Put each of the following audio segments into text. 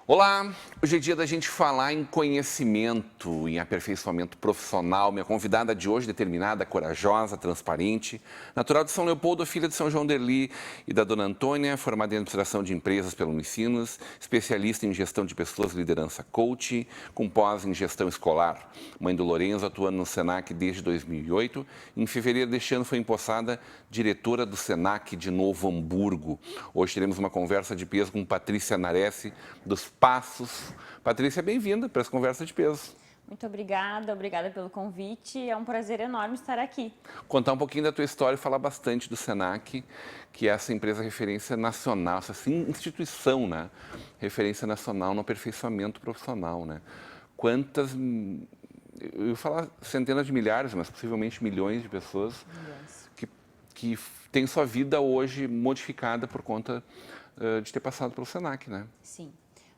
Olá, hoje é dia da gente falar em conhecimento, em aperfeiçoamento profissional. Minha convidada de hoje, determinada, corajosa, transparente, natural de São Leopoldo, filha de São João Derli e da dona Antônia, formada em administração de empresas pela Unicinos, especialista em gestão de pessoas, liderança coach, com pós em gestão escolar. Mãe do Lorenzo, atuando no Senac desde 2008. Em fevereiro deste ano foi empossada diretora do Senac de Novo Hamburgo. Hoje teremos uma conversa de peso com Patrícia Nares, dos Passos. Patrícia, bem-vinda para essa conversa de peso. Muito obrigada pelo convite. É um prazer enorme estar aqui. Contar um pouquinho da tua história e falar bastante do Senac, que é essa empresa referência nacional, essa instituição, né? Referência nacional no aperfeiçoamento profissional, né? Quantas, eu ia falar centenas de milhares, mas possivelmente milhões de pessoas que têm sua vida hoje modificada por conta de ter passado pelo Senac, né? Sim.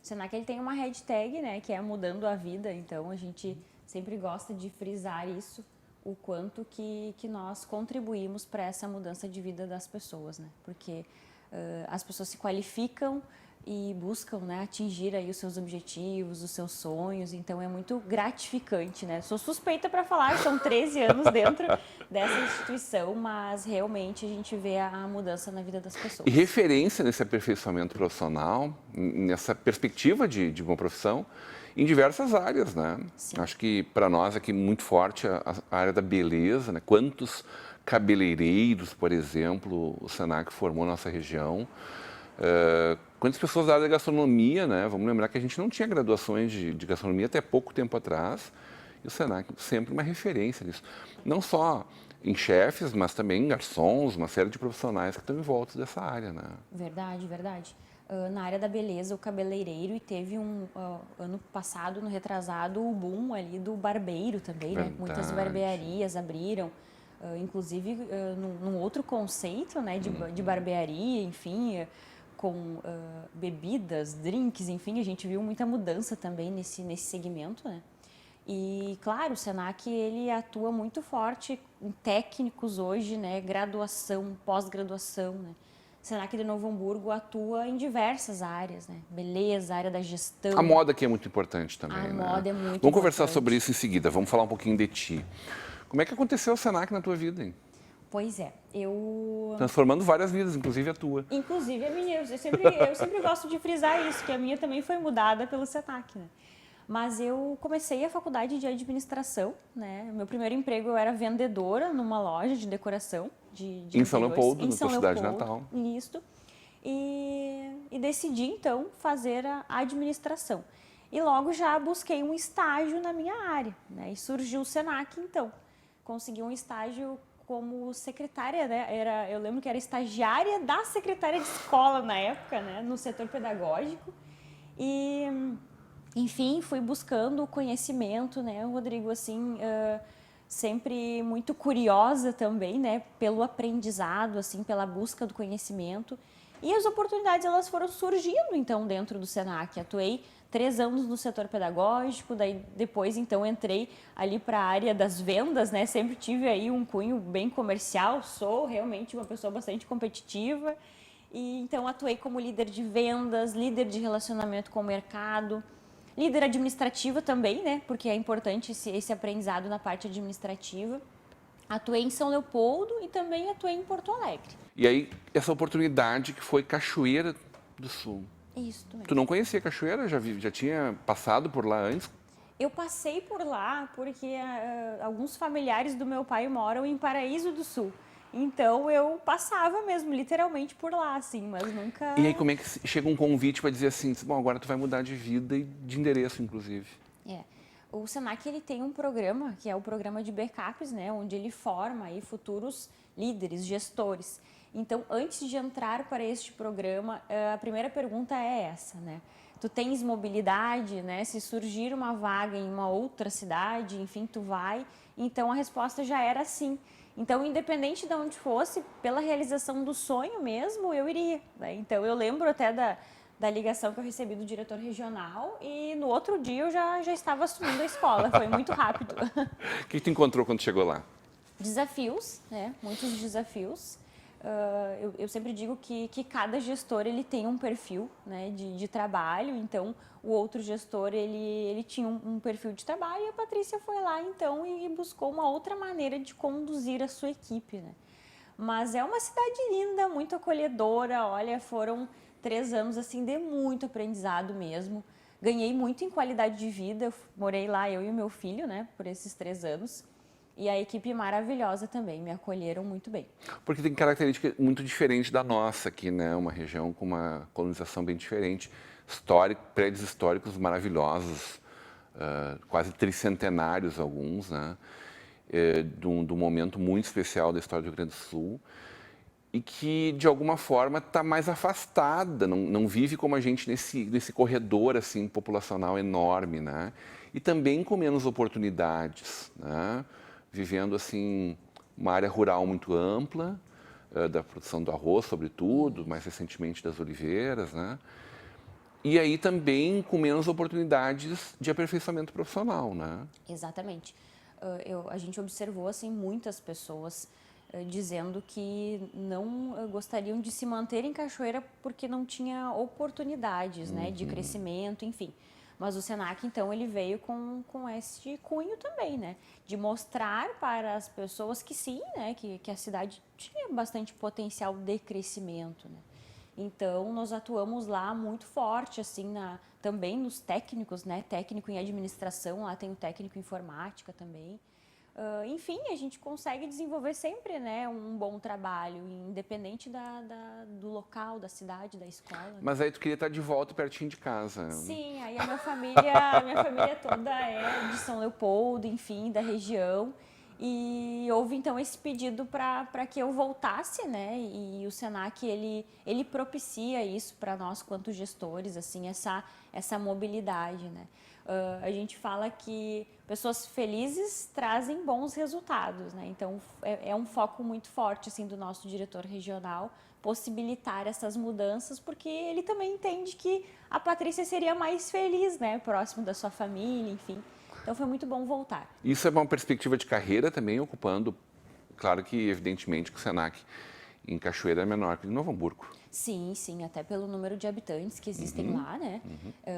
O Senac ele tem uma hashtag, né, que é mudando a vida, então a gente sempre gosta de frisar isso, o quanto que nós contribuímos para essa mudança de vida das pessoas, né? Porque as pessoas se qualificam e buscam, né, atingir aí os seus objetivos, os seus sonhos, então é muito gratificante, né? Sou suspeita para falar, são 13 anos dentro dessa instituição, mas realmente a gente vê a mudança na vida das pessoas. E referência nesse aperfeiçoamento profissional, nessa perspectiva de uma profissão, em diversas áreas, né? Sim. Acho que para nós aqui muito forte a área da beleza, né? Quantos cabeleireiros, por exemplo, o Senac formou na nossa região. Quantas pessoas da área da gastronomia, né? Vamos lembrar que a gente não tinha graduações de gastronomia até pouco tempo atrás. E o Senac sempre uma referência nisso. Não só em chefes, mas também em garçons, uma série de profissionais que estão em volta dessa área, né? Verdade. Na área da beleza, o cabeleireiro, e teve ano passado, no retrasado, o boom ali do barbeiro também, né? Muitas barbearias abriram, inclusive num outro conceito, né, de barbearia, enfim, com bebidas, drinks, enfim, a gente viu muita mudança também nesse segmento, né? E, claro, o Senac, ele atua muito forte em técnicos hoje, né? Graduação, pós-graduação, né? O Senac de Novo Hamburgo atua em diversas áreas, né? Beleza, área da gestão. A moda aqui é muito importante também, A né? moda é muito importante. Vamos conversar sobre isso em seguida, vamos falar um pouquinho de ti. Como é que aconteceu o Senac na tua vida, hein? Pois é, Transformando várias vidas, inclusive a tua. Inclusive a minha, eu sempre gosto de frisar isso, que a minha também foi mudada pelo Senac, né? Mas eu comecei a faculdade de administração, né? Meu primeiro emprego eu era vendedora numa loja de decoração de em São Leopoldo, em na São tua cidade Leopoldo, natal. Isso. E decidi então fazer a administração. E logo já busquei um estágio na minha área, né? E surgiu o Senac então. Consegui um estágio como secretária, né? Eu lembro que era estagiária da secretária de escola na época, né? No setor pedagógico. E enfim, fui buscando o conhecimento, né, Rodrigo, assim, sempre muito curiosa também, né, pelo aprendizado, assim, pela busca do conhecimento. E as oportunidades, elas foram surgindo, então, dentro do Senac. Atuei 3 anos no setor pedagógico, daí depois, então, entrei ali para a área das vendas, né, sempre tive aí um cunho bem comercial, sou realmente uma pessoa bastante competitiva. E, então, atuei como líder de vendas, líder de relacionamento com o mercado, líder administrativa também, né? Porque é importante esse aprendizado na parte administrativa. Atuei em São Leopoldo e também atuei em Porto Alegre. E aí, essa oportunidade que foi Cachoeira do Sul. Isso mesmo. Tu não conhecia Cachoeira? Já tinha passado por lá antes? Eu passei por lá porque alguns familiares do meu pai moram em Paraíso do Sul. Então eu passava mesmo, literalmente por lá, assim, mas nunca... E aí como é que chega um convite para dizer assim, bom, agora tu vai mudar de vida e de endereço, inclusive? O Senac, ele tem um programa, que é o programa de backups, né, onde ele forma aí futuros líderes, gestores. Então, antes de entrar para este programa, a primeira pergunta é essa, né? Tu tens mobilidade, né? Se surgir uma vaga em uma outra cidade, enfim, tu vai. Então, a resposta já era sim. Então, independente de onde fosse, pela realização do sonho mesmo, eu iria, né? Então, eu lembro até da ligação que eu recebi do diretor regional e no outro dia eu já estava assumindo a escola, foi muito rápido. O que tu encontrou quando chegou lá? Desafios, né? Muitos desafios. Eu sempre digo que cada gestor ele tem um perfil, né, de trabalho, então o outro gestor ele tinha um perfil de trabalho e a Patrícia foi lá então e buscou uma outra maneira de conduzir a sua equipe, né? Mas é uma cidade linda, muito acolhedora, olha, foram 3 anos assim de muito aprendizado mesmo. Ganhei muito em qualidade de vida, eu morei lá eu e o meu filho, né, por esses 3 anos. E a equipe maravilhosa também, me acolheram muito bem. Porque tem característica muito diferente da nossa aqui, né? Uma região com uma colonização bem diferente, prédios históricos maravilhosos, quase tricentenários alguns, né? De um momento muito especial da história do Rio Grande do Sul e que, de alguma forma, está mais afastada, não vive como a gente nesse corredor assim, populacional enorme, né? E também com menos oportunidades, né? Vivendo assim uma área rural muito ampla, da produção do arroz, sobretudo, mais recentemente das oliveiras, né? E aí também com menos oportunidades de aperfeiçoamento profissional, né? Exatamente. A gente observou assim muitas pessoas dizendo que não gostariam de se manter em Cachoeira porque não tinha oportunidades, né, de crescimento, enfim. Mas o Senac, então, ele veio com esse cunho também, né? De mostrar para as pessoas que sim, né? Que a cidade tinha bastante potencial de crescimento, né? Então, nós atuamos lá muito forte, assim, também nos técnicos, né? Técnico em administração, lá tem o técnico em informática também. Enfim, a gente consegue desenvolver sempre, né, um bom trabalho, independente do local, da cidade, da escola. Né? Mas aí tu queria estar de volta pertinho de casa. Sim, aí a minha família toda é de São Leopoldo, enfim, da região. E houve então esse pedido para que eu voltasse, né? E o Senac ele propicia isso para nós quanto gestores, assim, essa mobilidade, né? A gente fala que pessoas felizes trazem bons resultados, né? Então é um foco muito forte assim do nosso diretor regional possibilitar essas mudanças, porque ele também entende que a Patrícia seria mais feliz, né? Próximo da sua família, enfim. Então foi muito bom voltar. Isso é uma perspectiva de carreira também, ocupando, claro que evidentemente que o Senac em Cachoeira é menor que em Novo Hamburgo. Sim, sim, até pelo número de habitantes que existem lá, né?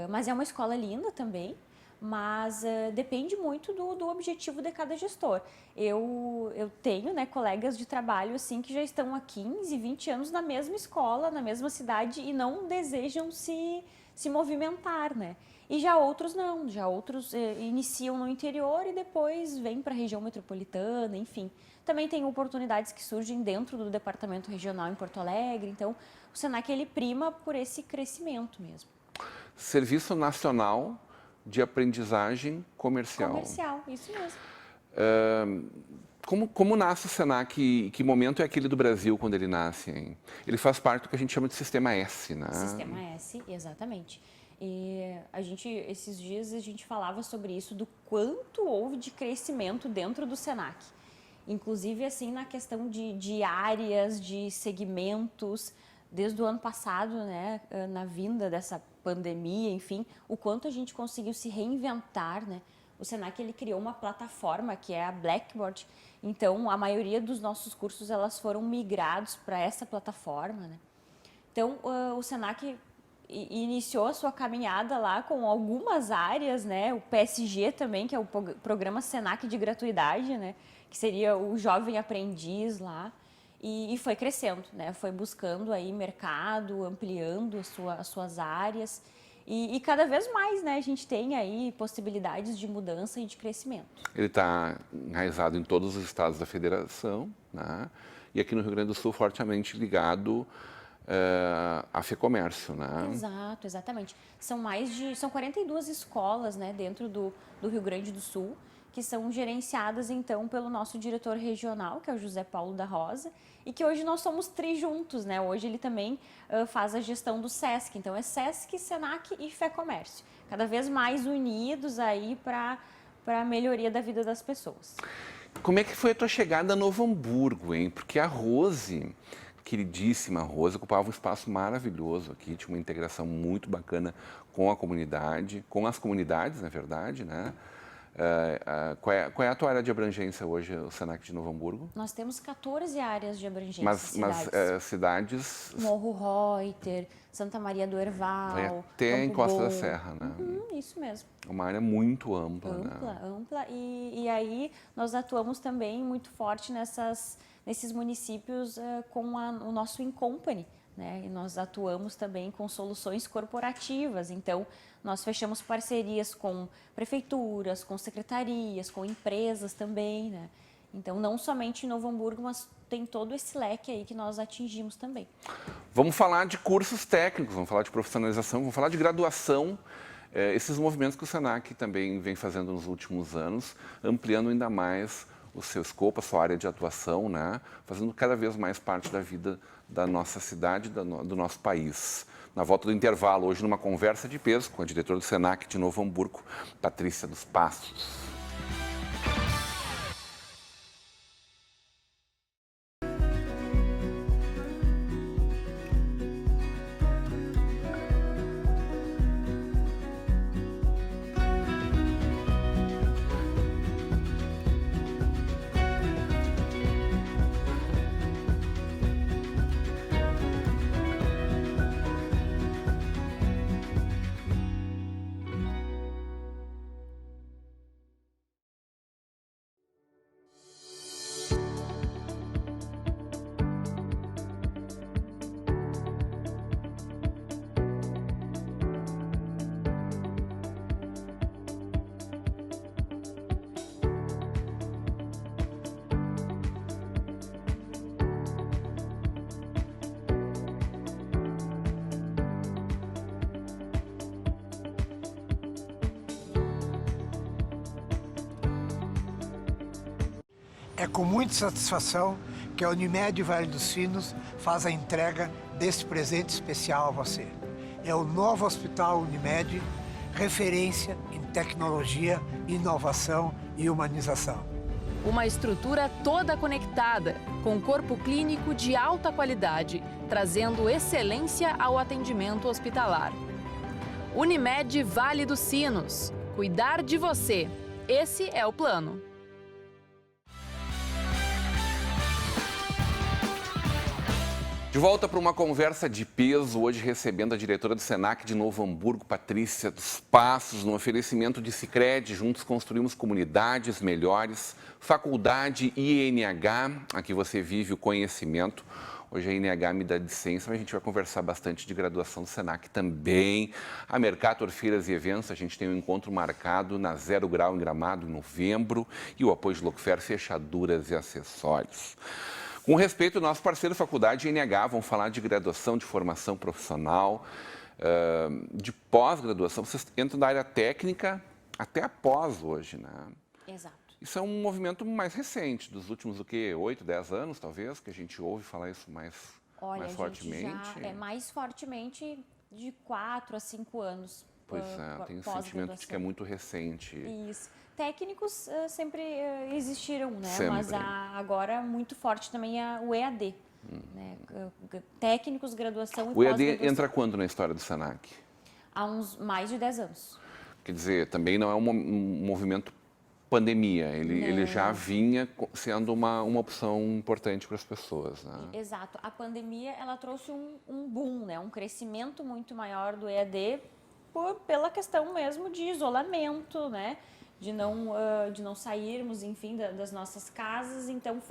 Mas é uma escola linda também, mas depende muito do objetivo de cada gestor. Eu tenho, né, colegas de trabalho assim que já estão há 15, 20 anos na mesma escola, na mesma cidade e não desejam se movimentar, né? E já outros não, já outros iniciam no interior e depois vêm para a região metropolitana, enfim. Também tem oportunidades que surgem dentro do departamento regional em Porto Alegre, então o Senac ele prima por esse crescimento mesmo. Serviço Nacional de Aprendizagem Comercial. Comercial, isso mesmo. Como nasce o Senac e que momento é aquele do Brasil quando ele nasce? Hein? Ele faz parte do que a gente chama de Sistema S, né? Sistema S, exatamente. E esses dias a gente falava sobre isso, do quanto houve de crescimento dentro do Senac. Inclusive, assim, na questão de áreas, de segmentos, desde o ano passado, né, na vinda dessa pandemia, enfim, o quanto a gente conseguiu se reinventar, né? O Senac, ele criou uma plataforma que é a Blackboard, então a maioria dos nossos cursos, elas foram migrados para essa plataforma, né? Então, o Senac iniciou a sua caminhada lá com algumas áreas, né? O PSG também, que é o programa Senac de gratuidade, né? Que seria o jovem aprendiz lá. E foi crescendo, né? Foi buscando aí mercado, ampliando as suas áreas. E cada vez mais, né? A gente tem aí possibilidades de mudança e de crescimento. Ele está enraizado em todos os estados da federação, né? E aqui no Rio Grande do Sul fortemente ligado a FEComércio, né? Exato, exatamente. São 42 escolas, né, dentro do Rio Grande do Sul, que são gerenciadas, então, pelo nosso diretor regional, que é o José Paulo da Rosa, e que hoje nós somos juntos, né? Hoje ele também faz a gestão do SESC, então é SESC, Senac e FEComércio, cada vez mais unidos aí para a melhoria da vida das pessoas. Como é que foi a tua chegada a Novo Hamburgo, hein? Porque a Rose, queridíssima Rose, ocupava um espaço maravilhoso aqui, tinha uma integração muito bacana com a comunidade, com as comunidades, na verdade, né? Qual é a tua área de abrangência hoje, o Senac de Novo Hamburgo? Nós temos 14 áreas de abrangência, Mas cidades... Morro Reuter, Santa Maria do Vai Herval, até em Campo Costa da Bom. Serra, né? Isso mesmo. É uma área muito ampla, né? Ampla. E aí nós atuamos também muito forte nesses municípios com o nosso In-Company, né? E nós atuamos também com soluções corporativas. Então, nós fechamos parcerias com prefeituras, com secretarias, com empresas também, né? Então, não somente em Novo Hamburgo, mas tem todo esse leque aí que nós atingimos também. Vamos falar de cursos técnicos, vamos falar de profissionalização, vamos falar de graduação. Esses movimentos que o Senac também vem fazendo nos últimos anos, ampliando ainda mais o seu escopo, a sua área de atuação, né? Fazendo cada vez mais parte da vida da nossa cidade, do nosso país. Na volta do intervalo, hoje numa conversa de peso com a diretora do Senac de Novo Hamburgo, Patrícia dos Passos. É com muita satisfação que a Unimed Vale dos Sinos faz a entrega deste presente especial a você. É o novo Hospital Unimed, referência em tecnologia, inovação e humanização. Uma estrutura toda conectada, com corpo clínico de alta qualidade, trazendo excelência ao atendimento hospitalar. Unimed Vale dos Sinos. Cuidar de você. Esse é o plano. De volta para uma conversa de peso, hoje recebendo a diretora do Senac de Novo Hamburgo, Patrícia dos Passos, no oferecimento de Sicredi. Juntos construímos comunidades melhores, faculdade INH, aqui você vive o conhecimento. Hoje a INH me dá licença, mas a gente vai conversar bastante de graduação do Senac também. A Mercator Feiras e Eventos, a gente tem um encontro marcado na 0 Grau em Gramado em novembro e o apoio de Locfer, fechaduras e acessórios. Com respeito ao nosso parceiro Faculdade INH, vamos falar de graduação, de formação profissional, de pós-graduação. Vocês entram da área técnica até a pós hoje, né? Exato. Isso é um movimento mais recente, dos últimos, 8, 10 anos, talvez, que a gente ouve falar isso mais fortemente. Mais fortemente de 4 a 5 anos. Pois é, tem o sentimento de que é muito recente. Isso. Técnicos sempre existiram, né? Sempre. Mas agora muito forte também o EAD. Né? Técnicos, graduação e O EAD pós-graduação. entra quando na história do Senac? Há uns mais de 10 anos. Quer dizer, também não é um movimento pandemia, ele já vinha sendo uma opção importante para as pessoas, né? Exato. A pandemia, ela trouxe um boom, né? Um crescimento muito maior do EAD pela questão mesmo de isolamento, né? De não sairmos, enfim, das nossas casas. Então,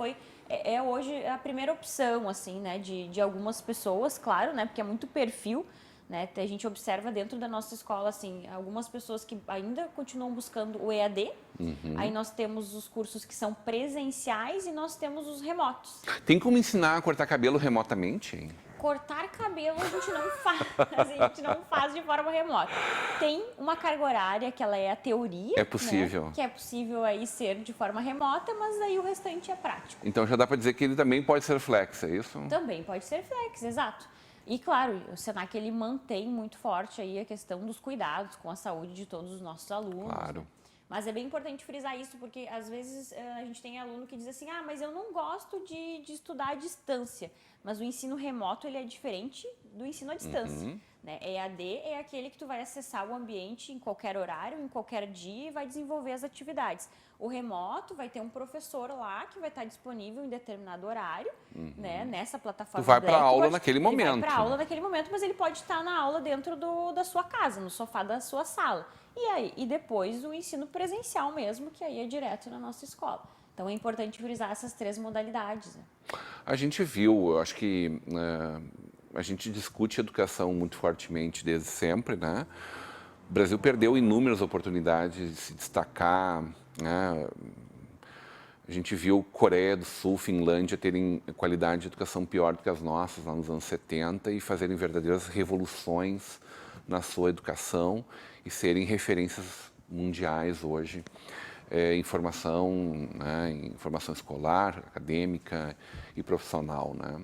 é hoje a primeira opção, assim, né? De algumas pessoas, claro, né? Porque é muito perfil, né? A gente observa dentro da nossa escola, assim, algumas pessoas que ainda continuam buscando o EAD. Aí nós temos os cursos que são presenciais e nós temos os remotos. Tem como ensinar a cortar cabelo remotamente, hein? Cortar cabelo a gente não faz, a gente não faz de forma remota. Tem uma carga horária que ela é a teoria, É possível. né, que é possível aí ser de forma remota, mas aí o restante é prático. Então já dá para dizer que ele também pode ser flex, é isso? Também pode ser flex, exato. E claro, o Senac ele mantém muito forte aí a questão dos cuidados com a saúde de todos os nossos alunos. Claro. Né? Mas é bem importante frisar isso, porque às vezes a gente tem aluno que diz assim, mas eu não gosto de estudar à distância. Mas o ensino remoto, ele é diferente do ensino à distância. Né? EAD é aquele que tu vai acessar o ambiente em qualquer horário, em qualquer dia e vai desenvolver as atividades. O remoto vai ter um professor lá que vai estar disponível em determinado horário, né? Nessa plataforma. Tu vai para a aula Blackboard, naquele ele momento. vai para a aula naquele momento, mas ele pode estar na aula dentro da sua casa, no sofá da sua sala. E depois o ensino presencial mesmo, que aí é direto na nossa escola. Então é importante frisar essas 3 modalidades. Né? A gente viu, eu acho que a gente discute educação muito fortemente desde sempre, né? O Brasil perdeu inúmeras oportunidades de se destacar, né? A gente viu Coreia do Sul, Finlândia terem qualidade de educação pior do que as nossas lá nos anos 70 e fazerem verdadeiras revoluções na sua educação e serem referências mundiais hoje em formação, né, em formação escolar, acadêmica e profissional, né?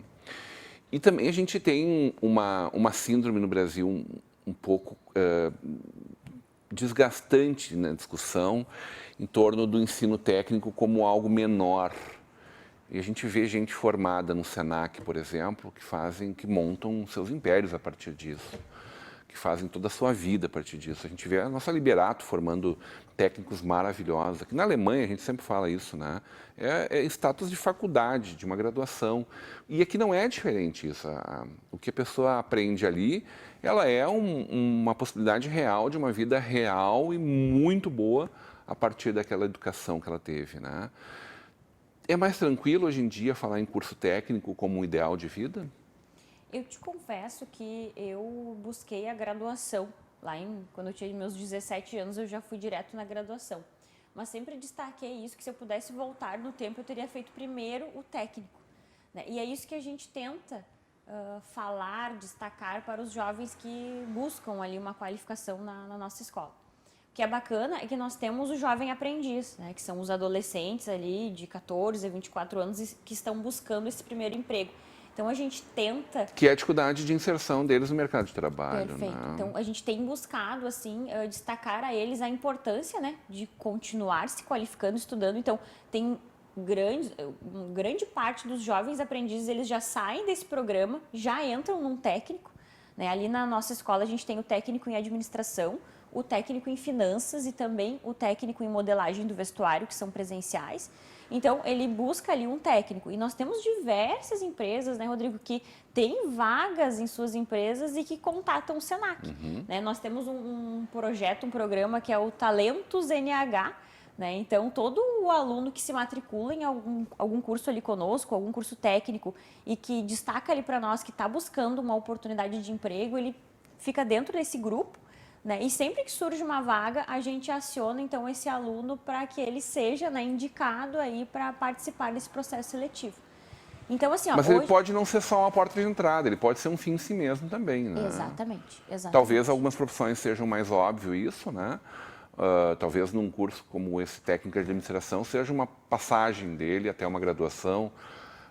E também a gente tem uma síndrome no Brasil um pouco desgastante na discussão em torno do ensino técnico como algo menor. E a gente vê gente formada no Senac, por exemplo, que montam seus impérios a partir disso, que fazem toda a sua vida a partir disso. A gente vê a nossa Liberato formando técnicos maravilhosos. Aqui na Alemanha a gente sempre fala isso, né? É status de faculdade, de uma graduação. E aqui não é diferente isso. O que a pessoa aprende ali, ela é uma possibilidade real de uma vida real e muito boa a partir daquela educação que ela teve, né? É mais tranquilo hoje em dia falar em curso técnico como um ideal de vida? Eu te confesso que eu busquei a graduação. Quando eu tinha meus 17 anos, eu já fui direto na graduação. Mas sempre destaquei isso, que se eu pudesse voltar no tempo, eu teria feito primeiro o técnico. Né? E é isso que a gente tenta falar, destacar para os jovens que buscam ali uma qualificação na nossa escola. O que é bacana é que nós temos o jovem aprendiz, né? Que são os adolescentes ali de 14 a 24 anos que estão buscando esse primeiro emprego. Então, a gente tenta... Que é a dificuldade de inserção deles no mercado de trabalho. Perfeito. Né? Então, a gente tem buscado, assim, destacar a eles a importância, né, de continuar se qualificando, estudando. Então, tem grande parte dos jovens aprendizes, eles já saem desse programa, já entram num técnico. Né? Ali na nossa escola, a gente tem o técnico em administração, o técnico em finanças e também o técnico em modelagem do vestuário, que são presenciais. Então, ele busca ali um técnico. E nós temos diversas empresas, né, Rodrigo, que têm vagas em suas empresas e que contatam o Senac. Né? Nós temos um projeto, um programa que é o Talentos NH. Né? Então, todo o aluno que se matricula em algum curso ali conosco, algum curso técnico, e que destaca ali para nós que está buscando uma oportunidade de emprego, ele fica dentro desse grupo. Né? E sempre que surge uma vaga, a gente aciona então esse aluno para que ele seja, né, indicado aí para participar desse processo seletivo. Então, assim, Mas hoje... ele pode não ser só uma porta de entrada, ele pode ser um fim em si mesmo também, né? Exatamente. Talvez algumas profissões sejam mais óbvio isso, né? Talvez num curso como esse técnico de administração seja uma passagem dele até uma graduação,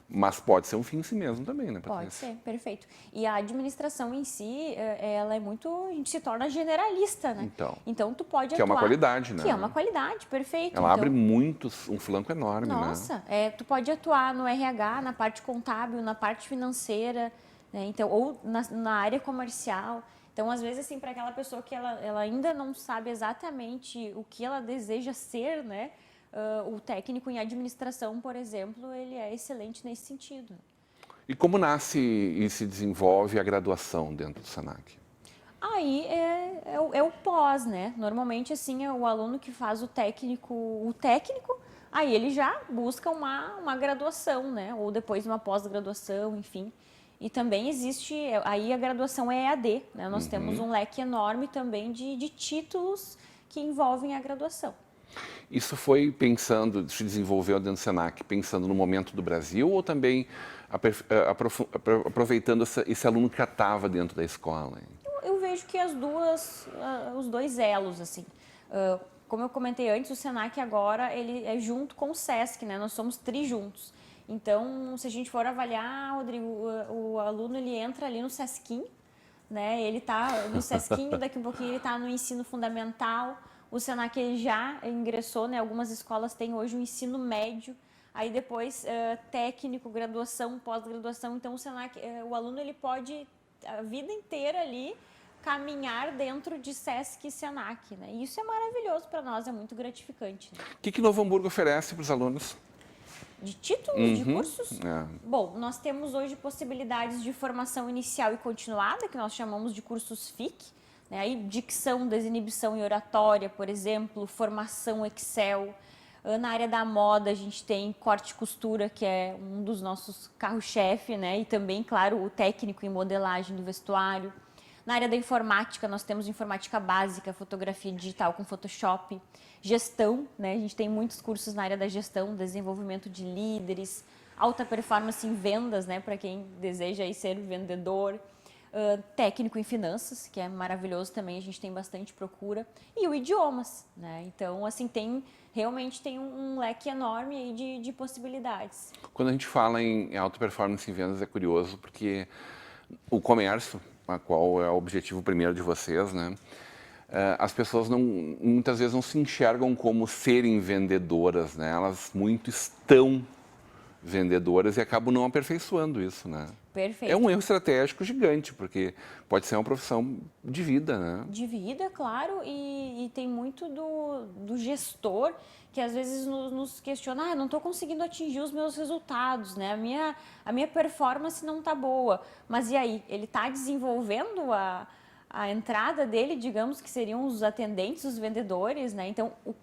mas pode ser um fim em si mesmo também, né, Patrícia? Pode ser, perfeito. E a administração em si, ela é muito... A gente se torna generalista, né? Então tu pode atuar... Que é uma qualidade, né? Que é uma qualidade, perfeito. Ela abre um flanco enorme, né? Nossa, tu pode atuar no RH, na parte contábil, na parte financeira, né? Então, ou na área comercial. Então, às vezes, assim, para aquela pessoa que ela ainda não sabe exatamente o que ela deseja ser, né? O técnico em administração, por exemplo, ele é excelente nesse sentido. E como nasce e se desenvolve a graduação dentro do Senac? Aí é o pós, né? Normalmente, assim, é o aluno que faz o técnico, aí ele já busca uma graduação, né? Ou depois uma pós-graduação, enfim. E também existe, aí a graduação é EAD, né? Nós temos um leque enorme também de títulos que envolvem a graduação. Isso foi se desenvolveu dentro do Senac, pensando no momento do Brasil ou também aproveitando esse aluno que já estava dentro da escola? Eu vejo que os dois elos, assim. Como eu comentei antes, o Senac agora ele é junto com o SESC, né? Nós somos trijuntos. Então, se a gente for avaliar, Rodrigo, o aluno ele entra ali no SESCinho, né? Ele está no SESCinho, daqui a pouquinho ele está no ensino fundamental. O Senac ele já ingressou, né? Algumas escolas têm hoje o ensino médio, aí depois técnico, graduação, pós-graduação. Então o Senac, o aluno ele pode a vida inteira ali caminhar dentro de SESC e Senac, né? E isso é maravilhoso para nós, é muito gratificante. Né? O que Novo Hamburgo oferece para os alunos? De títulos, de cursos? É. Bom, nós temos hoje possibilidades de formação inicial e continuada, que nós chamamos de cursos FIC, né? Aí, dicção, desinibição e oratória, por exemplo, formação Excel. Na área da moda, a gente tem corte e costura, que é um dos nossos carro-chefe, né? E também, claro, o técnico em modelagem do vestuário. Na área da informática, nós temos informática básica, fotografia digital com Photoshop, gestão, né? A gente tem muitos cursos na área da gestão, desenvolvimento de líderes, alta performance em vendas, né? Para quem deseja aí ser vendedor, técnico em finanças, que é maravilhoso também, a gente tem bastante procura, e o idiomas, né? Então, assim, realmente tem um leque enorme aí de possibilidades. Quando a gente fala em alta performance em vendas, é curioso, porque o comércio, a qual é o objetivo primeiro de vocês, né? As pessoas muitas vezes não se enxergam como serem vendedoras, né? Elas muito estão vendedoras e acabam não aperfeiçoando isso, né? Perfeito. É um erro estratégico gigante, porque pode ser uma profissão de vida, né? De vida, claro, e tem muito do gestor que às vezes nos questiona, não estou conseguindo atingir os meus resultados, né? A minha performance não está boa. Mas e aí? Ele está desenvolvendo a entrada dele, digamos que seriam os atendentes, os vendedores, né? Então, o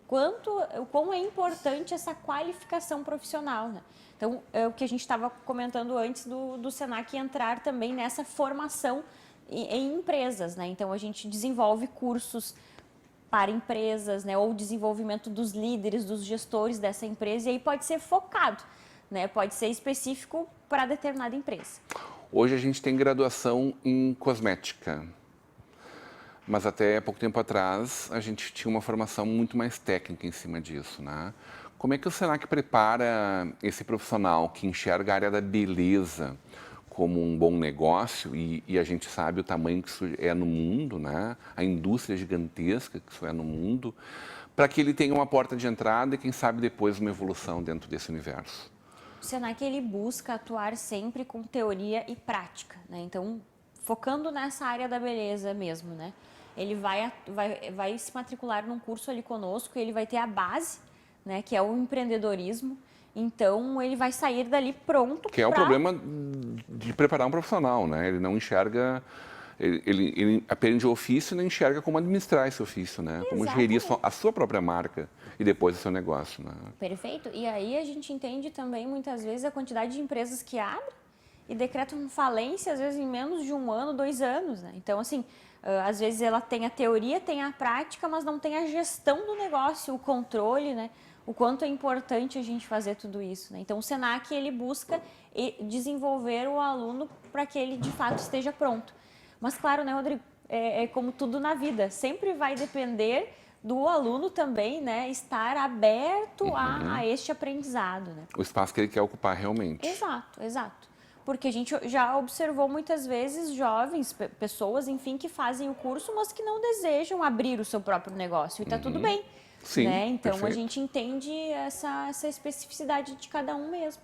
quão é importante essa qualificação profissional, né? Então, é o que a gente estava comentando antes do Senac entrar também nessa formação em empresas, né? Então, a gente desenvolve cursos para empresas, né? Ou desenvolvimento dos líderes, dos gestores dessa empresa, e aí pode ser focado, né? Pode ser específico para determinada empresa. Hoje a gente tem graduação em cosmética, mas até pouco tempo atrás a gente tinha uma formação muito mais técnica em cima disso, né? Como é que o Senac prepara esse profissional que enxerga a área da beleza como um bom negócio, e a gente sabe o tamanho que isso é no mundo, né? A indústria gigantesca que isso é no mundo, para que ele tenha uma porta de entrada e, quem sabe, depois uma evolução dentro desse universo? O Senac ele busca atuar sempre com teoria e prática, né? Então, focando nessa área da beleza mesmo, né? Ele vai se matricular num curso ali conosco, ele vai ter a base, né? Que é o empreendedorismo. Então, ele vai sair dali pronto. Que é o problema de preparar um profissional, né? Ele não enxerga, ele aprende o ofício e não enxerga como administrar esse ofício, né? Como gerir a sua própria marca e depois o seu negócio, né? Perfeito. E aí a gente entende também, muitas vezes, a quantidade de empresas que abrem e decretam falência, às vezes, em menos de 1 ano, 2 anos, né? Então, assim, às vezes ela tem a teoria, tem a prática, mas não tem a gestão do negócio, o controle, né? O quanto é importante a gente fazer tudo isso, né? Então, o Senac, ele busca desenvolver o aluno para que ele, de fato, esteja pronto. Mas, claro, né, Rodrigo, é como tudo na vida, sempre vai depender do aluno também, né, estar aberto a este aprendizado, né? O espaço que ele quer ocupar realmente. Exato, exato. Porque a gente já observou muitas vezes jovens, pessoas, enfim, que fazem o curso, mas que não desejam abrir o seu próprio negócio, e está tudo bem. Sim, né? Então, perfeito. a gente entende essa especificidade de cada um mesmo.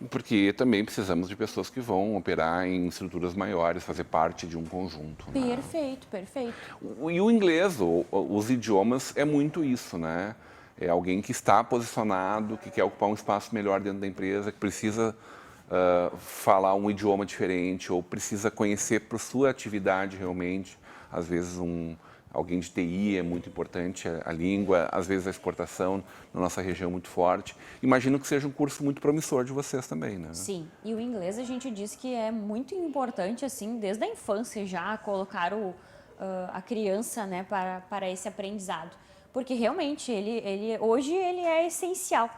Porque também precisamos de pessoas que vão operar em estruturas maiores, fazer parte de um conjunto. Né? Perfeito, perfeito. E o inglês, os idiomas, é muito isso, né? É alguém que está posicionado, que quer ocupar um espaço melhor dentro da empresa, que precisa falar um idioma diferente ou precisa conhecer para sua atividade realmente. Às vezes alguém de TI é muito importante, a língua, às vezes a exportação na nossa região é muito forte. Imagino que seja um curso muito promissor de vocês também, né? Sim, e o inglês a gente diz que é muito importante, assim, desde a infância já, colocar a criança, né, para esse aprendizado. Porque realmente, hoje ele é essencial.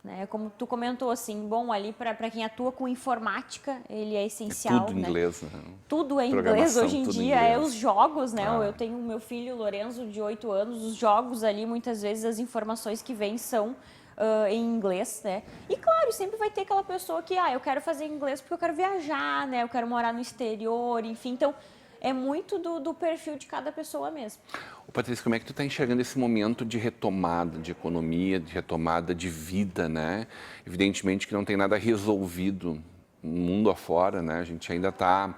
Né? Como tu comentou, assim, bom, ali para quem atua com informática, ele é essencial. É tudo em inglês, né? Tudo é inglês hoje em dia, os jogos, né? Ah. Eu tenho o meu filho, Lorenzo, de 8 anos, os jogos ali, muitas vezes as informações que vêm são em inglês, né? E claro, sempre vai ter aquela pessoa que, eu quero fazer inglês porque eu quero viajar, né? Eu quero morar no exterior, enfim, então é muito do perfil de cada pessoa mesmo. Patrícia, como é que tu está enxergando esse momento de retomada de economia, de retomada de vida, né? Evidentemente que não tem nada resolvido no mundo afora, né? A gente ainda está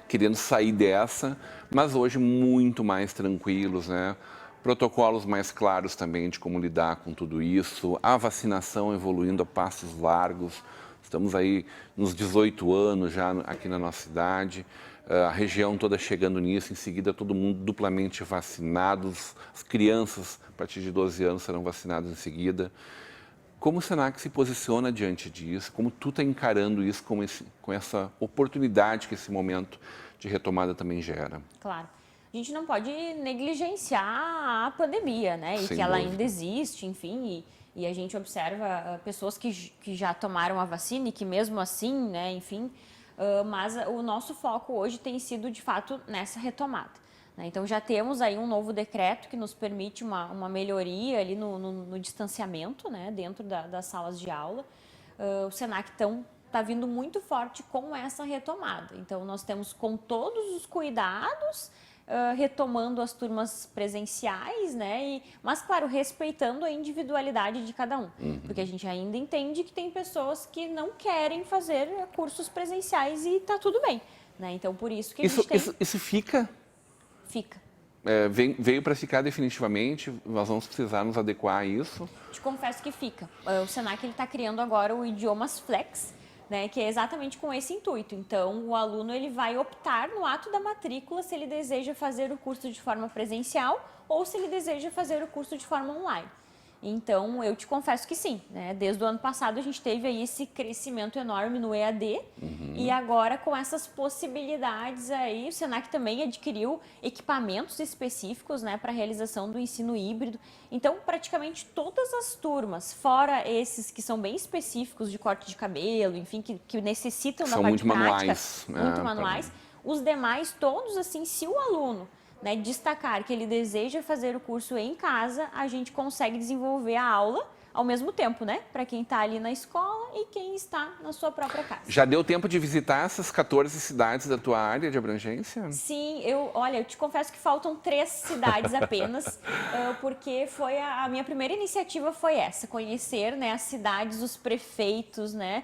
querendo sair dessa, mas hoje muito mais tranquilos, né? Protocolos mais claros também de como lidar com tudo isso, a vacinação evoluindo a passos largos. Estamos aí nos 18 anos já aqui na nossa cidade, a região toda chegando nisso, em seguida todo mundo duplamente vacinado, as crianças a partir de 12 anos serão vacinadas em seguida. Como o Senac se posiciona diante disso? Como tu está encarando isso com essa oportunidade que esse momento de retomada também gera? Claro. A gente não pode negligenciar a pandemia, né? E Sem que ela dúvida. ainda existe, enfim, e a gente observa pessoas que já tomaram a vacina e que mesmo assim, né, enfim, mas o nosso foco hoje tem sido, de fato, nessa retomada, né? Então, já temos aí um novo decreto que nos permite uma melhoria ali no distanciamento, né, dentro das salas de aula. O Senac, então, está vindo muito forte com essa retomada. Então, nós temos com todos os cuidados, retomando as turmas presenciais, né? Mas, claro, respeitando a individualidade de cada um. Porque a gente ainda entende que tem pessoas que não querem fazer cursos presenciais e tá tudo bem, né? Então, por isso que a gente tem... Isso fica? Fica. Veio para ficar definitivamente, nós vamos precisar nos adequar a isso. Te confesso que fica. O Senac está criando agora o Idiomas Flex, né, que é exatamente com esse intuito. Então, o aluno ele vai optar no ato da matrícula se ele deseja fazer o curso de forma presencial ou se ele deseja fazer o curso de forma online. Então, eu te confesso que sim, né? Desde o ano passado a gente teve aí esse crescimento enorme no EAD e agora com essas possibilidades aí, o Senac também adquiriu equipamentos específicos, né, para a realização do ensino híbrido. Então, praticamente todas as turmas, fora esses que são bem específicos de corte de cabelo, enfim, que necessitam da São parte muito prática, manuais. muito manuais, os demais todos, assim, se o aluno, né, destacar que ele deseja fazer o curso em casa, a gente consegue desenvolver a aula ao mesmo tempo, né? Para quem está ali na escola e quem está na sua própria casa. Já deu tempo de visitar essas 14 cidades da tua área de abrangência? Sim, eu te confesso que faltam 3 cidades apenas, porque foi a minha primeira iniciativa foi essa, conhecer, né, as cidades, os prefeitos, né,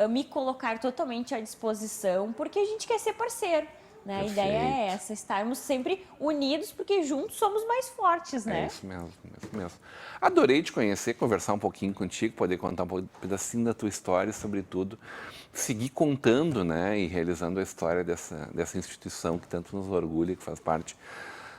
me colocar totalmente à disposição, porque a gente quer ser parceiro. Né? A ideia é essa, estarmos sempre unidos, porque juntos somos mais fortes, né? É isso mesmo, isso mesmo. Adorei te conhecer, conversar um pouquinho contigo, poder contar um pedacinho da tua história e, sobretudo, seguir contando, né, e realizando a história dessa instituição que tanto nos orgulha, que faz parte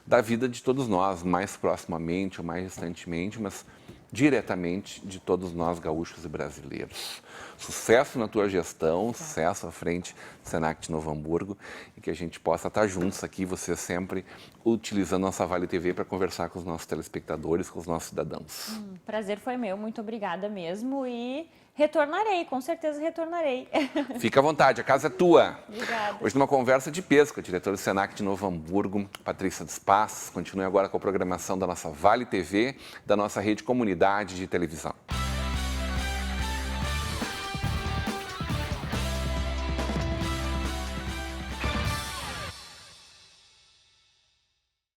da vida de todos nós, mais proximamente ou mais distantemente, mas diretamente de todos nós gaúchos e brasileiros. Sucesso na tua gestão, sucesso à frente do Senac de Novo Hamburgo e que a gente possa estar juntos aqui, você sempre utilizando a nossa Vale TV para conversar com os nossos telespectadores, com os nossos cidadãos. Prazer foi meu, muito obrigada mesmo e retornarei, com certeza retornarei. Fica à vontade, a casa é tua. Obrigada. Hoje numa conversa de peso com a diretora do Senac de Novo Hamburgo, Patrícia dos Passos. Continue agora com a programação da nossa Vale TV, da nossa rede comunidade de televisão.